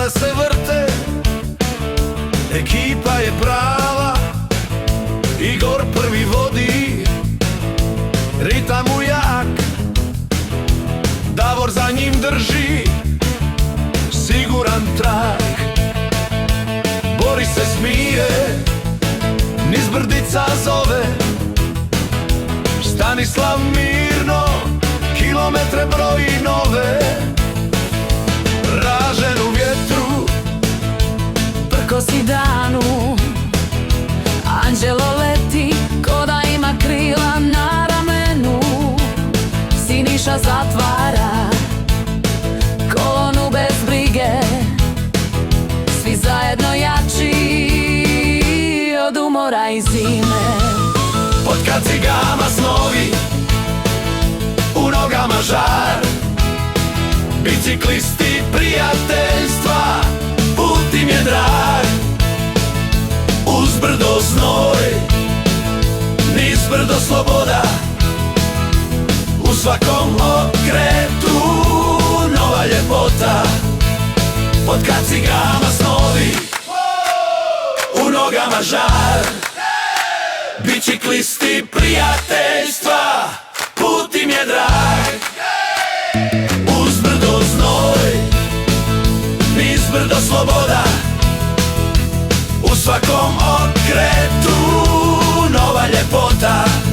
glave se vrte, ekipa je prava, Igor prvi vodi, ritam mu jak, Davor za njim drži siguran trak. Boris se smije, niz brdica zove, Stanislav mirno kilometre broji nove. Ražen u vjetru, prkosi danu, Anđelo leti ko da ima krila na ramenu. Siniša zatvara kolonu bez brige, svi zajedno jači od umora i zime. pod kacigama snovi, u nogama žar, biciklisti prijateljstva, put im je drag. Uz brdo znoj, niz brdo sloboda, u svakom okretu nova ljepota. Pod kacigama snovi, u nogama žar, biciklisti prijateljstva, put im je drag. Uz brdo znoj, niz brdo sloboda, u svakom okretu nova ljepota.